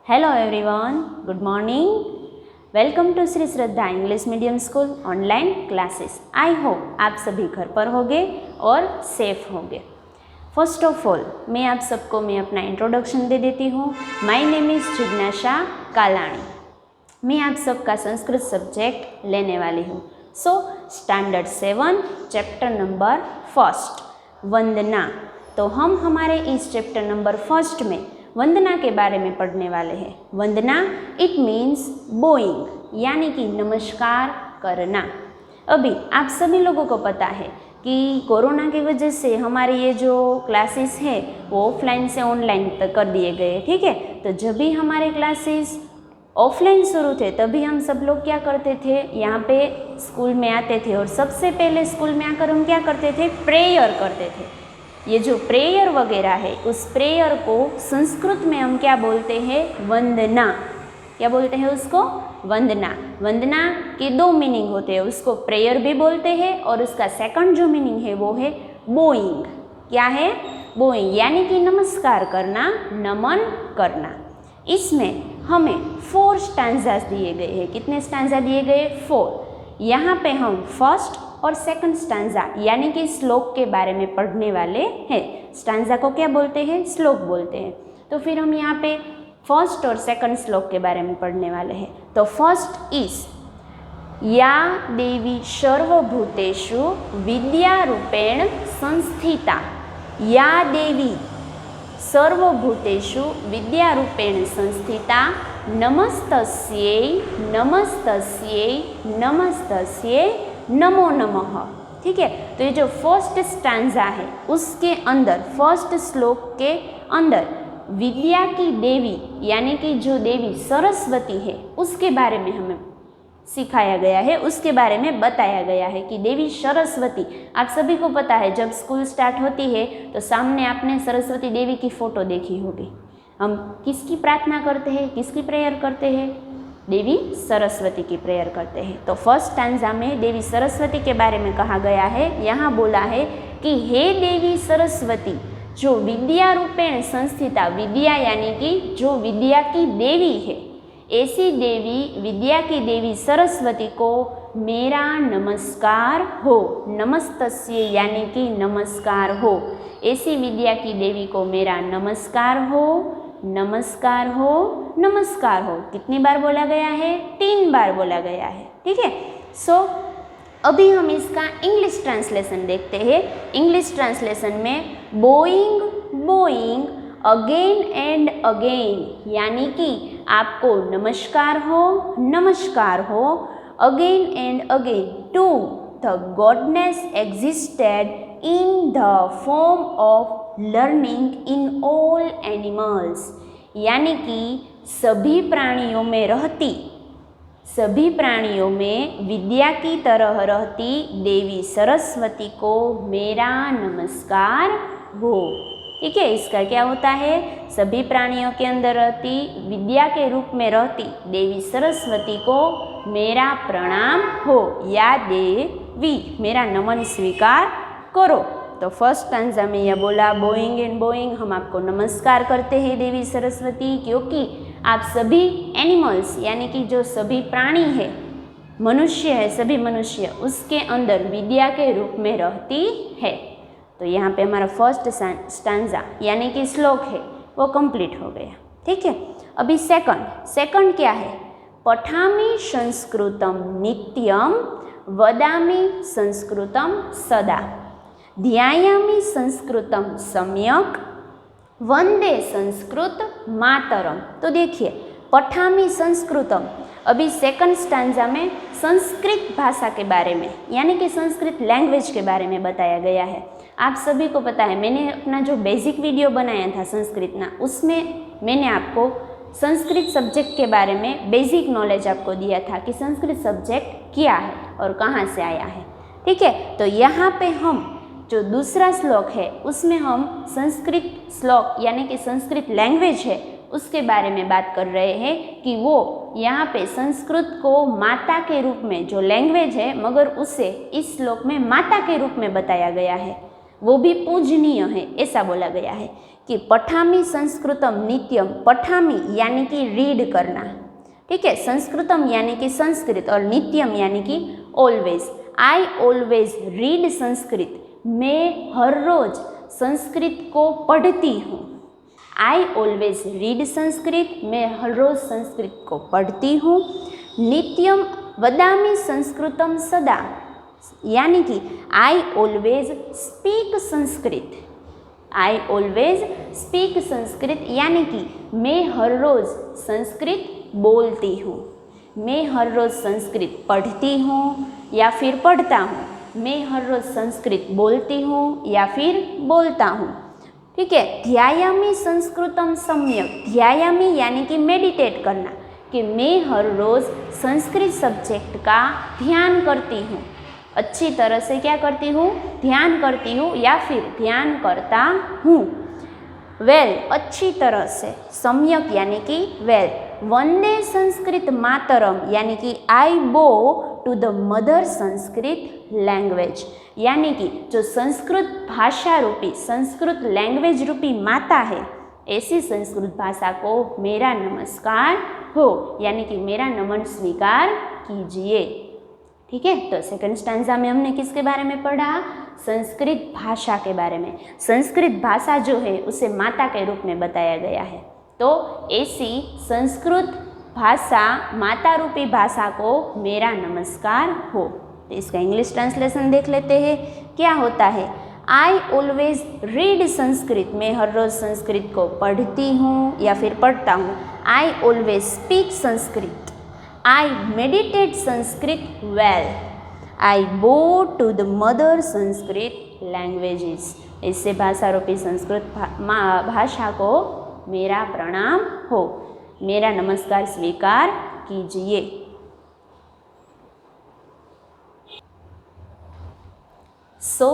Hello everyone, good morning. Welcome to Shri Shraddha English medium school online classes. I hope आप सभी घर पर होंगे और सेफ होंगे। फर्स्ट ऑफ ऑल मैं आप सबको अपना इंट्रोडक्शन दे देती हूँ। माय नेम इज़ जिज्ञासा कालाणी। मैं आप सबका संस्कृत सब्जेक्ट लेने वाली हूँ। सो स्टैंडर्ड 7 चैप्टर नंबर 1 वंदना। तो हम हमारे इस चैप्टर नंबर 1 में वंदना के बारे में पढ़ने वाले हैं। वंदना इट मीन्स बोइंग, यानी कि नमस्कार करना। अभी आप सभी लोगों को पता है कि कोरोना की वजह से हमारे ये जो क्लासेस है वो ऑफलाइन से ऑनलाइन कर दिए गए, ठीक है। तो जब भी हमारे क्लासेस ऑफलाइन शुरू थे तभी हम सब लोग क्या करते थे, यहाँ पे स्कूल में आते थे और सबसे पहले स्कूल में आकर हम क्या करते थे, प्रेयर करते थे। ये जो प्रेयर वगैरह है उस प्रेयर को संस्कृत में हम क्या बोलते हैं, वंदना। क्या बोलते हैं उसको, वंदना। वंदना के 2 मीनिंग होते हैं, उसको प्रेयर भी बोलते हैं और उसका सेकंड जो मीनिंग है वो है बोइंग। क्या है, बोइंग, यानी कि नमस्कार करना, नमन करना। इसमें हमें 4 स्टैंजास दिए गए हैं। कितने स्टैंजा दिए गए, 4। यहाँ पे हम फर्स्ट और सेकंड स्टैंजा यानी कि श्लोक के बारे में पढ़ने वाले हैं। स्टैंजा को क्या बोलते हैं, श्लोक बोलते हैं। तो फिर हम यहाँ पे फर्स्ट और सेकंड श्लोक के बारे में पढ़ने वाले हैं। तो फर्स्ट इज या देवी सर्वभूतेषु विद्यारूपेण संस्थिता। या देवी सर्वभूतेषु विद्यारूपेण संस्थिता नमस्तस्यै नमस्तस्यै नमस्तस्यै नमो नमः। ठीक है। तो ये जो फर्स्ट स्टैंजा है उसके अंदर, फर्स्ट श्लोक के अंदर विद्या की देवी यानी कि जो देवी सरस्वती है उसके बारे में हमें सिखाया गया है, उसके बारे में बताया गया है कि देवी सरस्वती। आप सभी को पता है जब स्कूल स्टार्ट होती है तो सामने आपने सरस्वती देवी की फ़ोटो देखी होगी। हम किसकी प्रार्थना करते हैं, किसकी प्रेयर करते हैं, देवी सरस्वती की प्रेयर करते हैं। तो फर्स्ट स्टैंजा में देवी सरस्वती के बारे में कहा गया है। यहाँ बोला है कि हे देवी सरस्वती जो विद्या रूपेण संस्थिता, विद्या यानी कि जो विद्या की देवी है, ऐसी देवी, विद्या की देवी सरस्वती को मेरा नमस्कार हो। नमस्तस्य यानी कि नमस्कार हो। ऐसी विद्या की देवी को मेरा नमस्कार हो, नमस्कार हो, नमस्कार हो। कितनी बार बोला गया है, 3 बार बोला गया है, ठीक है। सो अभी हम इसका इंग्लिश ट्रांसलेशन देखते हैं। इंग्लिश ट्रांसलेशन में bowing bowing again and again, यानी कि आपको नमस्कार हो, नमस्कार हो, again and again to the goddess existed in the form of learning in all animals, यानी कि सभी प्राणियों में रहती, सभी प्राणियों में विद्या की तरह रहती देवी सरस्वती को मेरा नमस्कार हो। ठीक है। इसका क्या होता है, सभी प्राणियों के अंदर रहती, विद्या के रूप में रहती देवी सरस्वती को मेरा प्रणाम हो, या देवी मेरा नमन स्वीकार करो। तो फर्स्ट स्टैंजा में यह बोला बोइंग एंड बोइंग, हम आपको नमस्कार करते हैं देवी सरस्वती, क्योंकि आप सभी एनिमल्स यानी कि जो सभी प्राणी है, मनुष्य है, सभी मनुष्य उसके अंदर विद्या के रूप में रहती है। तो यहाँ पे हमारा फर्स्ट स्टैंजा यानी कि श्लोक है वो कंप्लीट हो गया, ठीक है। अभी सेकंड क्या है, पठामि संस्कृतम नित्यम वदामि संस्कृतम सदा ध्यायामि संस्कृतम सम्यक वंदे संस्कृत मातरम। तो देखिए पठामि संस्कृतम, अभी सेकंड स्टैंजा में संस्कृत भाषा के बारे में यानी कि संस्कृत लैंग्वेज के बारे में बताया गया है। आप सभी को पता है मैंने अपना जो बेसिक वीडियो बनाया था संस्कृत ना, उसमें मैंने आपको संस्कृत सब्जेक्ट के बारे में बेसिक नॉलेज आपको दिया था कि संस्कृत सब्जेक्ट क्या है और कहाँ से आया है, ठीक है। तो यहाँ पे हम जो दूसरा श्लोक है उसमें हम संस्कृत श्लोक यानी कि संस्कृत लैंग्वेज है उसके बारे में बात कर रहे हैं कि वो यहाँ पे संस्कृत को माता के रूप में, जो लैंग्वेज है मगर उसे इस श्लोक में माता के रूप में बताया गया है, वो भी पूजनीय है, ऐसा बोला गया है। कि पठामि संस्कृतम नित्यम, पठामि यानी कि रीड करना, ठीक है, संस्कृतम यानी कि संस्कृत और नित्यम यानी कि always. I always read Sanskrit, मैं हर रोज संस्कृत को पढ़ती हूँ। आई ऑलवेज रीड संस्कृत, मैं हर रोज संस्कृत को पढ़ती हूँ। नित्यम वदामि संस्कृतम सदा, यानी कि आई ऑलवेज स्पीक संस्कृत, आई ऑलवेज स्पीक संस्कृत यानी कि मैं हर रोज़ संस्कृत बोलती हूँ। मैं हर रोज़ संस्कृत पढ़ती हूँ या फिर पढ़ता हूँ, मैं हर रोज़ संस्कृत बोलती हूँ या फिर बोलता हूँ, ठीक है। ध्यायामि संस्कृतम सम्यक, ध्यायामि यानी कि मेडिटेट करना, कि मैं हर रोज़ संस्कृत सब्जेक्ट का ध्यान करती हूँ, अच्छी तरह से क्या करती हूँ, ध्यान करती हूँ या फिर ध्यान करता हूँ। वेल अच्छी तरह से, सम्यक यानी कि वेल। वंदे संस्कृत मातरम यानी कि I bow to the mother Sanskrit language, यानी कि जो संस्कृत भाषा रूपी, संस्कृत लैंग्वेज रूपी माता है, ऐसी संस्कृत भाषा को मेरा नमस्कार हो, यानी कि मेरा नमन स्वीकार कीजिए, ठीक है। तो सेकंड स्टैंजा में हमने किसके बारे में पढ़ा, संस्कृत भाषा के बारे में। संस्कृत भाषा जो है उसे माता के रूप में बताया गया है, तो ऐसी संस्कृत भाषा, माता रूपी भाषा को मेरा नमस्कार हो। तो इसका इंग्लिश ट्रांसलेशन देख लेते हैं, क्या होता है। आई ऑलवेज रीड संस्कृत, मैं हर रोज़ संस्कृत को पढ़ती हूँ या फिर पढ़ता हूँ। I always speak Sanskrit, I meditate Sanskrit well, I bow to the mother Sanskrit languages, इससे भाषा रूपी संस्कृत भाषा को मेरा प्रणाम हो, मेरा नमस्कार स्वीकार कीजिए। So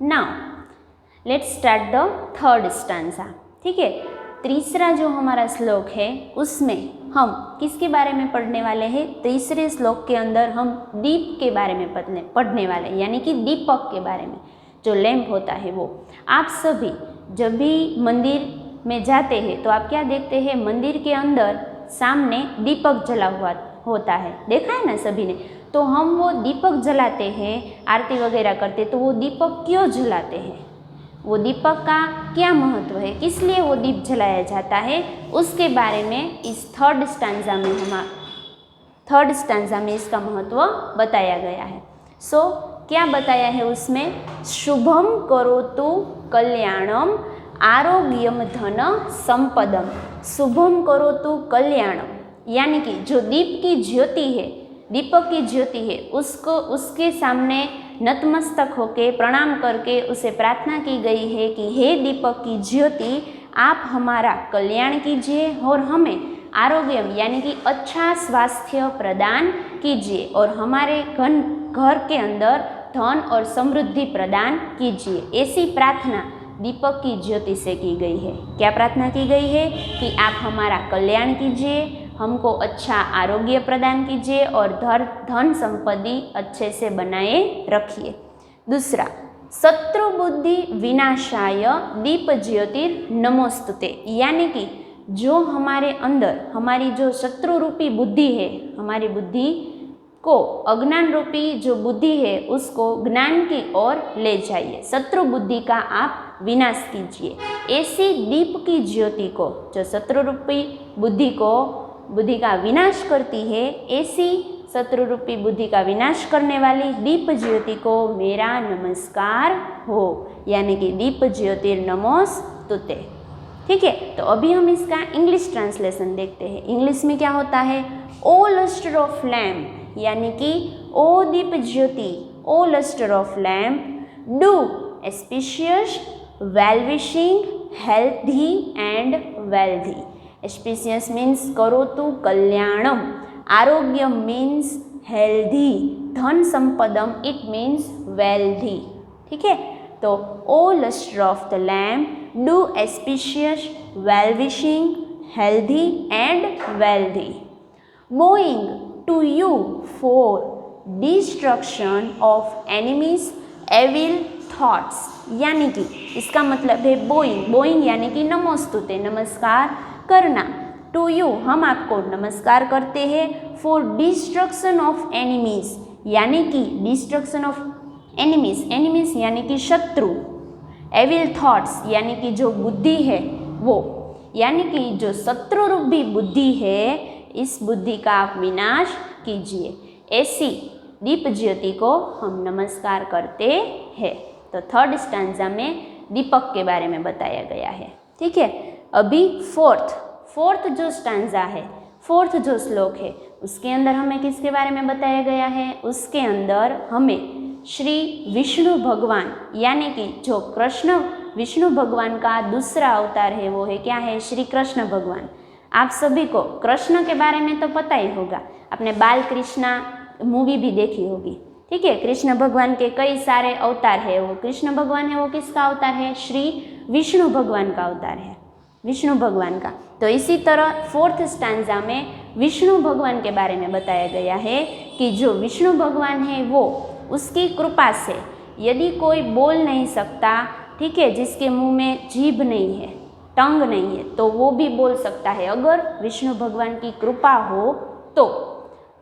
now let's start the third stanza, ठीक है। तीसरा जो हमारा श्लोक है उसमें हम किसके बारे में पढ़ने वाले हैं, तीसरे श्लोक के अंदर हम दीप के बारे में पढ़ने वाले हैं, यानी कि दीपक के बारे में, जो लैंप होता है वो। आप सभी जब भी मंदिर में जाते हैं तो आप क्या देखते हैं, मंदिर के अंदर सामने दीपक जला हुआ होता है, देखा है ना सभी ने। तो हम वो दीपक जलाते हैं, आरती वगैरह करते, तो वो दीपक क्यों जलाते हैं, वो दीपक का क्या महत्व है, किस लिए वो दीप जलाया जाता है, उसके बारे में इस थर्ड स्टैंजा में इसका महत्व बताया गया है। सो क्या बताया है उसमें, शुभम करोतु कल्याणम आरोग्यम धन संपदम। शुभम करोतु कल्याणम, यानी कि जो दीप की ज्योति है, दीपक की ज्योति है, उसको उसके सामने नतमस्तक होके प्रणाम करके उसे प्रार्थना की गई है कि हे दीपक की ज्योति, आप हमारा कल्याण कीजिए और हमें आरोग्यम यानी कि अच्छा स्वास्थ्य प्रदान कीजिए और हमारे घर के अंदर धन और समृद्धि प्रदान कीजिए। ऐसी प्रार्थना दीपक की ज्योति से की गई है। क्या प्रार्थना की गई है कि आप हमारा कल्याण कीजिए, हमको अच्छा आरोग्य प्रदान कीजिए और धन संपत्ति अच्छे से बनाए रखिए। दूसरा, शत्रु बुद्धि विनाशाय दीप ज्योतिर नमोस्तुते, यानी कि जो हमारे अंदर हमारी जो शत्रु रूपी बुद्धि है, हमारी बुद्धि को, अज्ञान रूपी जो बुद्धि है उसको ज्ञान की ओर ले जाइए, शत्रु बुद्धि का आप विनाश कीजिए। ऐसी दीप की ज्योति को, जो शत्रु रूपी बुद्धि का विनाश करती है, ऐसी शत्रु रूपी बुद्धि का विनाश करने वाली दीप ज्योति को मेरा नमस्कार हो, यानी कि दीप ज्योतिर नमोस्तुते, ठीक है। तो अभी हम इसका इंग्लिश ट्रांसलेशन देखते हैं। इंग्लिश में क्या होता है, ओ लस्टर ऑफ लैम्प, यानी कि ओ दीप ज्योति, O lustre of lamp, do auspicious well wishing healthy and wealthy. Auspicious means करोतु कल्याणम, आरोग्यम मीन्स हेल्दी, धन संपदम इट मीन्स वेल्थी, ठीक है। तो O lustre of the lamp, do auspicious well wishing healthy and wealthy, bowing to you for destruction of enemies, evil thoughts, यानी कि इसका मतलब है बोइंग, बोइंग यानी कि नमोस्तुते, नमस्कार करना। टू यू, हम आपको नमस्कार करते हैं। फॉर डिस्ट्रक्शन ऑफ एनिमीज, यानी कि डिस्ट्रक्शन ऑफ एनिमीज, एनिमीज यानी कि शत्रु। एविल थॉट्स यानी कि जो बुद्धि है वो, यानी कि जो शत्रु रूपी बुद्धि है, इस बुद्धि का आप विनाश कीजिए। ऐसी दीप ज्योति को हम नमस्कार करते हैं। तो थर्ड स्टैंजा में दीपक के बारे में बताया गया है। ठीक है, अभी फोर्थ जो स्टैंजा है, फोर्थ जो श्लोक है, उसके अंदर हमें किसके बारे में बताया गया है? उसके अंदर हमें श्री विष्णु भगवान, यानी कि जो कृष्ण विष्णु भगवान का दूसरा अवतार है वो है क्या है? श्री कृष्ण भगवान। आप सभी को कृष्ण के बारे में तो पता ही होगा, आपने बाल कृष्णा मूवी भी देखी होगी। ठीक है, कृष्ण भगवान के कई सारे अवतार है। वो कृष्ण भगवान है वो किसका अवतार है? श्री विष्णु भगवान का अवतार है, विष्णु भगवान का। तो इसी तरह फोर्थ स्टैंजा में विष्णु भगवान के बारे में बताया गया है कि जो विष्णु भगवान है वो उसकी कृपा से, यदि कोई बोल नहीं सकता, ठीक है, जिसके मुंह में जीभ नहीं है, टंग नहीं है, तो वो भी बोल सकता है अगर विष्णु भगवान की कृपा हो तो।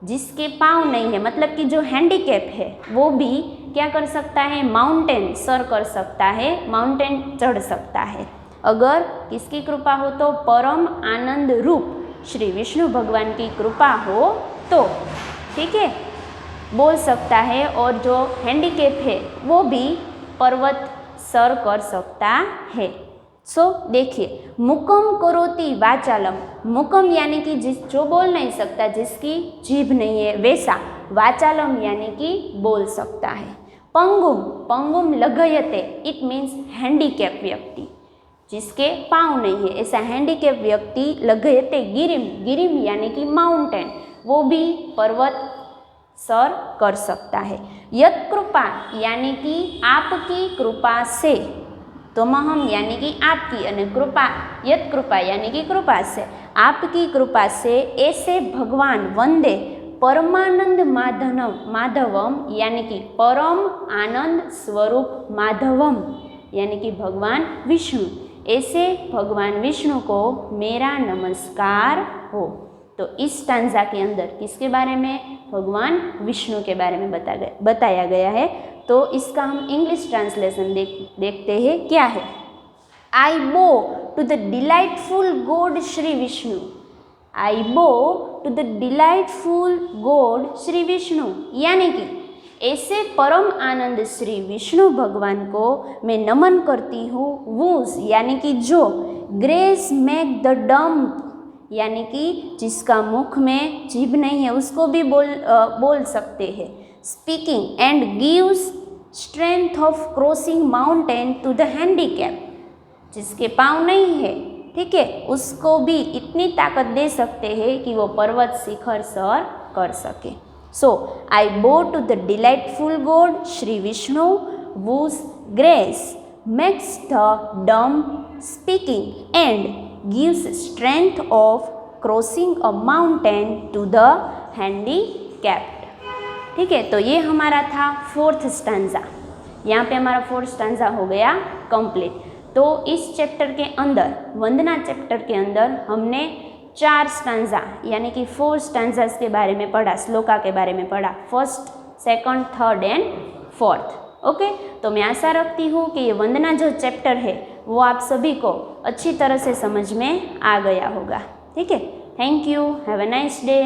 जिसके पाँव नहीं है, मतलब कि जो हैंडीकैप है, वो भी क्या कर सकता है? माउंटेन सर कर सकता है, माउंटेन चढ़ सकता है, अगर किसकी कृपा हो तो। परम आनंद रूप श्री विष्णु भगवान की कृपा हो तो, ठीक है, बोल सकता है। और जो हैंडीकैप है वो भी पर्वत सर कर सकता है। सो देखिए, मुकम करोति वाचालम, मुकम यानी कि जो बोल नहीं सकता, जिसकी जीभ नहीं है, वैसा। वाचालम यानी कि बोल सकता है। पंगुम, पंगुम लघयते, इट मीन्स हैंडीकैप व्यक्ति, जिसके पाँव नहीं है, ऐसा हैंडीकैप व्यक्ति। लघयते गिरिम, गिरिम यानी कि माउंटेन, वो भी पर्वत सर कर सकता है। यत कृपा यानी कि आपकी कृपा से, तो महम यानी कि आपकी, और कृपा, यत कृपा यानी कि कृपा से, आपकी कृपा से। ऐसे भगवान वंदे परमानंद माधवम यानी कि परम आनंद स्वरूप माधवम यानी कि भगवान विष्णु, ऐसे भगवान विष्णु को मेरा नमस्कार हो। तो इस स्टैंजा के अंदर किसके बारे में? भगवान विष्णु के बारे में बताया गया है। तो इसका हम इंग्लिश ट्रांसलेशन देखते हैं क्या है। I bow to the delightful god Shri Vishnu, I bow to the delightful god Shri Vishnu, यानी कि ऐसे परम आनंद श्री विष्णु भगवान को मैं नमन करती हूँ। वूज यानी कि जो, ग्रेस मेक द डम्ब यानी कि जिसका मुख में जीभ नहीं है उसको भी बोल सकते हैं। Speaking and gives strength of crossing mountain to the handicap, जिसके पाँव नहीं है, ठीक है, उसको भी इतनी ताकत दे सकते हैं कि वो पर्वत शिखर सर कर सके। So I bow to the delightful god Shri Vishnu whose grace makes the dumb speaking and gives strength of crossing a mountain to the handicapped। ठीक है, तो ये हमारा था फोर्थ स्टैंजा। यहाँ पे हमारा फोर्थ स्टैंजा हो गया कंप्लीट। तो इस चैप्टर के अंदर, वंदना चैप्टर के अंदर हमने 4 स्टैंजा यानी कि 4 स्टैंजास के बारे में पढ़ा, श्लोका के बारे में पढ़ा, first, second, third and fourth. Okay, तो मैं आशा रखती हूँ कि ये वंदना जो चैप्टर है वो आप सभी को अच्छी तरह से समझ में आ गया होगा। ठीक है, thank you, have a nice day.